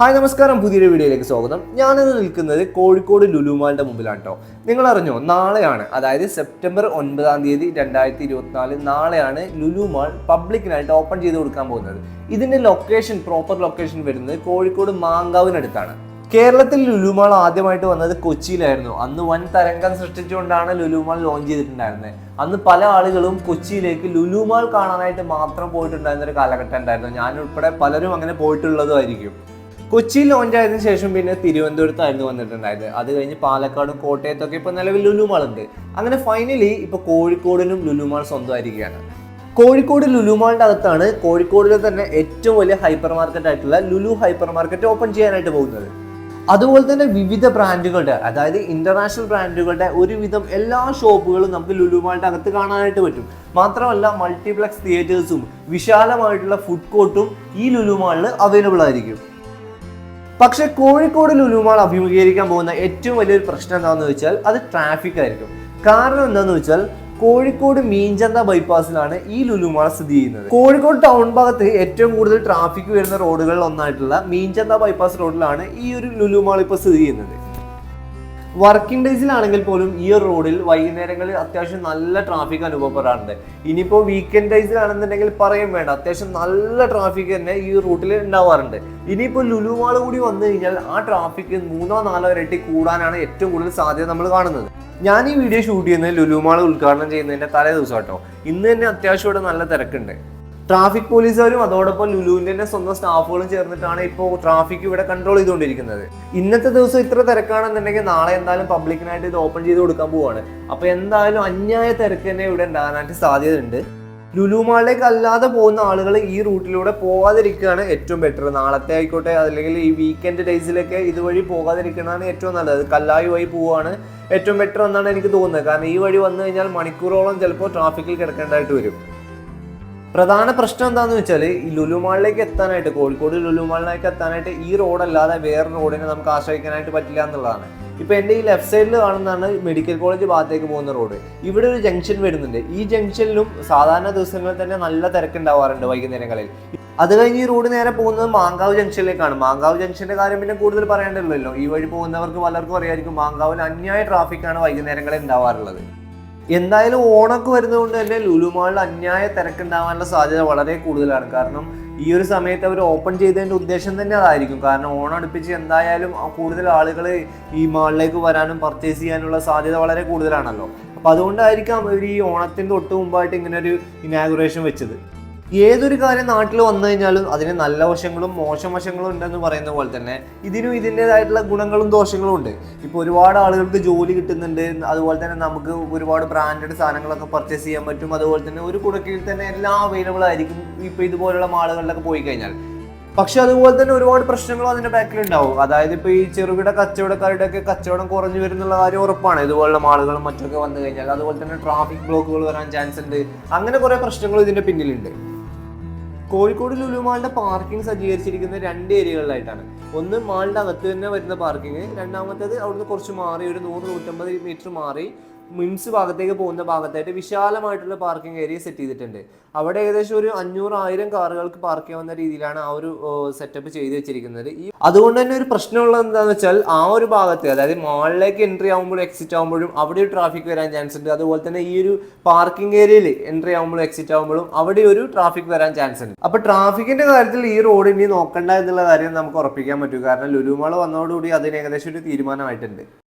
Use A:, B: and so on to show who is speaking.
A: Hi നമസ്കാരം, പുതിയൊരു വീഡിയോയിലേക്ക് സ്വാഗതം. ഞാനിന്ന് നിൽക്കുന്നത് കോഴിക്കോട് ലുലു മാളിന്റെ മുമ്പിലാണ് കേട്ടോ. നിങ്ങൾ അറിഞ്ഞോ, നാളെയാണ്, അതായത് സെപ്റ്റംബർ 9 2024 നാളെയാണ് ലുലു മാൾ പബ്ലിക്കിനായിട്ട് ഓപ്പൺ ചെയ്ത് കൊടുക്കാൻ പോകുന്നത്. ഇതിന്റെ പ്രോപ്പർ ലൊക്കേഷൻ വരുന്നത് കോഴിക്കോട് മാങ്കാവിനടുത്താണ്. കേരളത്തിൽ ലുലു മാൾ ആദ്യമായിട്ട് വന്നത് കൊച്ചിയിലായിരുന്നു. അന്ന് വൻ തരംഗം സൃഷ്ടിച്ചുകൊണ്ടാണ് ലുലു മാൾ ലോഞ്ച് ചെയ്തിട്ടുണ്ടായിരുന്നത്. അന്ന് പല ആളുകളും കൊച്ചിയിലേക്ക് ലുലു മാൾ കാണാനായിട്ട് മാത്രം പോയിട്ടുണ്ടായിരുന്ന ഒരു കാലഘട്ടം ഉണ്ടായിരുന്നു. ഞാൻ ഉൾപ്പെടെ പലരും അങ്ങനെ പോയിട്ടുള്ളതുമായിരിക്കും. കൊച്ചിയിൽ ലോഞ്ച് ആയതിനു ശേഷം പിന്നെ തിരുവനന്തപുരത്തായിരുന്നു വന്നിട്ടുണ്ടായത്. അത് കഴിഞ്ഞ് പാലക്കാടും കോട്ടയത്തൊക്കെ ഇപ്പോൾ നിലവിൽ ലുലു മാൾ ഉണ്ട്. അങ്ങനെ ഫൈനലി ഇപ്പോൾ കോഴിക്കോടിനും ലുലു മാൾ സ്വന്തമായിരിക്കുകയാണ്. കോഴിക്കോട് ലുലു മാളിന്റെ അകത്താണ് കോഴിക്കോടിലെ തന്നെ ഏറ്റവും വലിയ ഹൈപ്പർ മാർക്കറ്റ് ആയിട്ടുള്ള ലുലു ഹൈപ്പർ മാർക്കറ്റ് ഓപ്പൺ ചെയ്യാനായിട്ട് പോകുന്നത്. അതുപോലെ തന്നെ വിവിധ ബ്രാൻഡുകളുടെ, അതായത് ഇന്റർനാഷണൽ ബ്രാൻഡുകളുടെ ഒരുവിധം എല്ലാ ഷോപ്പുകളും നമുക്ക് ലുലു മാളിന്റെ അകത്ത് കാണാനായിട്ട് പറ്റും. മാത്രമല്ല മൾട്ടിപ്ലക്സ് തിയേറ്റേഴ്സും വിശാലമായിട്ടുള്ള ഫുഡ് കോർട്ടും ഈ ലുലു മാളിൽ അവൈലബിൾ ആയിരിക്കും. പക്ഷെ കോഴിക്കോട് ലുലു മാൾ അഭിമുഖീകരിക്കാൻ പോകുന്ന ഏറ്റവും വലിയൊരു പ്രശ്നം എന്താണെന്ന് വെച്ചാൽ അത് ട്രാഫിക് ആയിരിക്കും. കാരണം എന്താണെന്ന് വെച്ചാൽ കോഴിക്കോട് മീഞ്ചന്ത ബൈപ്പാസിലാണ് ഈ ലുലു മാൾ സ്ഥിതി ചെയ്യുന്നത്. കോഴിക്കോട് ടൗൺ ഭാഗത്ത് ഏറ്റവും കൂടുതൽ ട്രാഫിക് വരുന്ന റോഡുകളിൽ ഒന്നായിട്ടുള്ള മീഞ്ചന്ത ബൈപ്പാസ് റോഡിലാണ് ഈ ഒരു ലുലു മാൾ ഇപ്പോൾ സ്ഥിതി ചെയ്യുന്നത്. വർക്കിംഗ് ഡേയ്സിലാണെങ്കിൽ പോലും ഈ ഒരു റോഡിൽ വൈകുന്നേരങ്ങളിൽ അത്യാവശ്യം നല്ല ട്രാഫിക് അനുഭവപ്പെടാറുണ്ട്. ഇനിയിപ്പോൾ വീക്കെൻഡ് ഡേയ്സിലാണെന്നുണ്ടെങ്കിൽ പറയും വേണ്ട, അത്യാവശ്യം നല്ല ട്രാഫിക് തന്നെ ഈ റൂട്ടിൽ ഉണ്ടാവാറുണ്ട്. ഇനിയിപ്പോൾ ലുലു മാൾ കൂടി വന്നു കഴിഞ്ഞാൽ ആ ട്രാഫിക് 3-4 ഇരട്ടി കൂടാനാണ് ഏറ്റവും കൂടുതൽ സാധ്യത നമ്മൾ കാണുന്നത്. ഞാൻ ഈ വീഡിയോ ഷൂട്ട് ചെയ്യുന്നത് ലുലു മാൾ ഉദ്ഘാടനം ചെയ്യുന്നതിന്റെ തലേ ദിവസം കേട്ടോ. ഇന്ന് തന്നെ അത്യാവശ്യം ഇവിടെ നല്ല തിരക്കുണ്ട്. ട്രാഫിക് പോലീസുകാരും അതോടൊപ്പം ലുലുവിന്റെ തന്നെ സ്വന്തം സ്റ്റാഫുകളും ചേർന്നിട്ടാണ് ഇപ്പോൾ ട്രാഫിക് ഇവിടെ കൺട്രോൾ ചെയ്തുകൊണ്ടിരിക്കുന്നത്. ഇന്നത്തെ ദിവസം ഇത്ര തിരക്കാണെന്നുണ്ടെങ്കിൽ നാളെ എന്തായാലും പബ്ലിക്കിനായിട്ട് ഇത് ഓപ്പൺ ചെയ്ത് കൊടുക്കാൻ പോവാണ്. അപ്പൊ എന്തായാലും അന്യായ തിരക്ക് തന്നെ ഇവിടെ ഉണ്ടാകാനായിട്ട് സാധ്യതയുണ്ട്. ലുലു മാളിലേക്ക് അല്ലാതെ പോകുന്ന ആളുകൾ ഈ റൂട്ടിലൂടെ പോകാതിരിക്കുകയാണ് ഏറ്റവും ബെറ്റർ. നാളത്തെ ആയിക്കോട്ടെ, അല്ലെങ്കിൽ ഈ വീക്കെൻഡ് ഡേയ്സിലൊക്കെ ഇതുവഴി പോകാതിരിക്കുന്നതാണ് ഏറ്റവും നല്ലത്. കല്ലായി വഴി പോവുകയാണ് ഏറ്റവും ബെറ്റർ എന്നാണ് എനിക്ക് തോന്നുന്നത്. കാരണം ഈ വഴി വന്നു കഴിഞ്ഞാൽ മണിക്കൂറോളം ചിലപ്പോൾ ട്രാഫിക്കിൽ കിടക്കേണ്ടതായിട്ട് വരും. പ്രധാന പ്രശ്നം എന്താണെന്ന് വെച്ചാൽ ഈ ലുലു മാളിലേക്ക് എത്താനായിട്ട്, കോഴിക്കോട് ലുലു മാളിലേക്ക് എത്താനായിട്ട് ഈ റോഡല്ലാതെ വേറെ റോഡിനെ നമുക്ക് ആശ്രയിക്കാനായിട്ട് പറ്റില്ല എന്നുള്ളതാണ്. ഇപ്പൊ എൻ്റെ ഈ ലെഫ്റ്റ് സൈഡിൽ കാണുന്നതാണ് മെഡിക്കൽ കോളേജ് ഭാഗത്തേക്ക് പോകുന്ന റോഡ്. ഇവിടെ ഒരു ജംഗ്ഷൻ വരുന്നുണ്ട്. ഈ ജംഗ്ഷനിലും സാധാരണ ദിവസങ്ങളിൽ തന്നെ നല്ല തിരക്കുണ്ടാവാറുണ്ട് വൈകുന്നേരങ്ങളിൽ. അത് കഴിഞ്ഞ് ഈ റോഡ് നേരെ പോകുന്നത് മാങ്കാവ് ജംഗ്ഷനിലേക്കാണ്. മാങ്കാവ് ജംഗ്ഷന്റെ കാര്യം പിന്നെ കൂടുതൽ പറയേണ്ടല്ലോ. ഈ വഴി പോകുന്നവർക്ക് പലർക്കും അറിയായിരിക്കും, മാങ്കാവിൽ അന്യായ ട്രാഫിക്കാണ് വൈകുന്നേരങ്ങളിൽ ഉണ്ടാവാറുള്ളത്. എന്തായാലും ഓണമൊക്കെ വരുന്നതുകൊണ്ട് തന്നെ ലുലു മാളിൽ അന്യായ തിരക്കുണ്ടാവാനുള്ള സാധ്യത വളരെ കൂടുതലാണ്. കാരണം ഈ ഒരു സമയത്ത് അവർ ഓപ്പൺ ചെയ്തതിൻ്റെ ഉദ്ദേശം തന്നെ അതായിരിക്കും. കാരണം ഓണം അടുപ്പിച്ച് എന്തായാലും കൂടുതൽ ആളുകൾ ഈ മാളിലേക്ക് വരാനും പർച്ചേസ് ചെയ്യാനുള്ള സാധ്യത വളരെ കൂടുതലാണല്ലോ. അപ്പം അതുകൊണ്ടായിരിക്കാം അവർ ഈ ഓണത്തിൻ്റെ തൊട്ട് മുമ്പായിട്ട് ഇങ്ങനെ ഒരു ഇനാഗുറേഷൻ വെച്ചത്. ഏതൊരു കാര്യം നാട്ടിൽ വന്നു കഴിഞ്ഞാലും അതിന് നല്ല വശങ്ങളും മോശം വശങ്ങളും ഉണ്ടെന്ന് പറയുന്ന പോലെ തന്നെ ഇതിനും ഇതിൻ്റെതായിട്ടുള്ള ഗുണങ്ങളും ദോഷങ്ങളും ഉണ്ട്. ഇപ്പോൾ ഒരുപാട് ആളുകൾക്ക് ജോലി കിട്ടുന്നുണ്ട്. അതുപോലെ തന്നെ നമുക്ക് ഒരുപാട് ബ്രാൻഡഡ് സാധനങ്ങളൊക്കെ പർച്ചേസ് ചെയ്യാൻ പറ്റും. അതുപോലെ തന്നെ ഒരു കുടക്കീഴിൽ തന്നെ എല്ലാം അവൈലബിൾ ആയിരിക്കും ഇപ്പോൾ ഇതുപോലുള്ള മാളുകളിലൊക്കെ പോയി കഴിഞ്ഞാൽ. പക്ഷെ അതുപോലെ തന്നെ ഒരുപാട് പ്രശ്നങ്ങളും അതിൻ്റെ ബാക്കിലുണ്ടാവും. അതായത് ഇപ്പോൾ ഈ ചെറുകിട കച്ചവടക്കാരുടെ ഒക്കെ കച്ചവടം കുറഞ്ഞു വരുന്നുള്ള കാര്യം ഉറപ്പാണ് ഇതുപോലുള്ള മാളുകളും മറ്റൊക്കെ വന്നു കഴിഞ്ഞാൽ. അതുപോലെ തന്നെ ട്രാഫിക് ബ്ലോക്കുകൾ വരാൻ ചാൻസ് ഉണ്ട്. അങ്ങനെ കുറേ പ്രശ്നങ്ങൾ ഇതിൻ്റെ പിന്നിലുണ്ട്. കോഴിക്കോട് ലുലു മാളിന്റെ പാർക്കിംഗ് സജ്ജീകരിച്ചിരിക്കുന്നത് 2 ഏരിയകളിലായിട്ടാണ്. ഒന്ന് മാളിന്റെ അകത്ത് തന്നെ വരുന്ന പാർക്കിംഗ്, രണ്ടാമത്തേത് അവിടുന്ന് കുറച്ച് മാറി ഒരു 100-150 മീറ്റർ മാറി മിംസ് ഭാഗത്തേക്ക് പോകുന്ന ഭാഗത്തായിട്ട് വിശാലമായിട്ടുള്ള പാർക്കിംഗ് ഏരിയ സെറ്റ് ചെയ്തിട്ടുണ്ട്. അവിടെ ഏകദേശം ഒരു 500-1000 കാറുകൾക്ക് പാർക്ക് ചെയ്യാവുന്ന രീതിയിലാണ് ആ ഒരു സെറ്റപ്പ് ചെയ്ത് വെച്ചിരിക്കുന്നത്. അതുകൊണ്ട് തന്നെ ഒരു പ്രശ്നമുള്ളത് എന്താണെന്ന് വെച്ചാൽ ആ ഒരു ഭാഗത്ത്, അതായത് മാളിലേക്ക് എൻട്രി ആകുമ്പോഴും എക്സിറ്റ് ആകുമ്പോഴും അവിടെ ഒരു ട്രാഫിക് വരാൻ ചാൻസ് ഉണ്ട്. അതുപോലെ തന്നെ ഈ ഒരു പാർക്കിംഗ് ഏരിയയിൽ എൻട്രി ആകുമ്പോഴും എക്സിറ്റ് ആകുമ്പോഴും അവിടെ ഒരു ട്രാഫിക് വരാൻ ചാൻസ് ഉണ്ട്. അപ്പൊ ട്രാഫിക്കിന്റെ കാര്യത്തിൽ ഈ റോഡ് ഇനി നോക്കണ്ട എന്നുള്ള കാര്യം നമുക്ക് ഉറപ്പിക്കാൻ പറ്റും. കാരണം ലുലു മാൾ വന്നതോടുകൂടി അതിന് ഏകദേശം ഒരു തീരുമാനമായിട്ടുണ്ട്.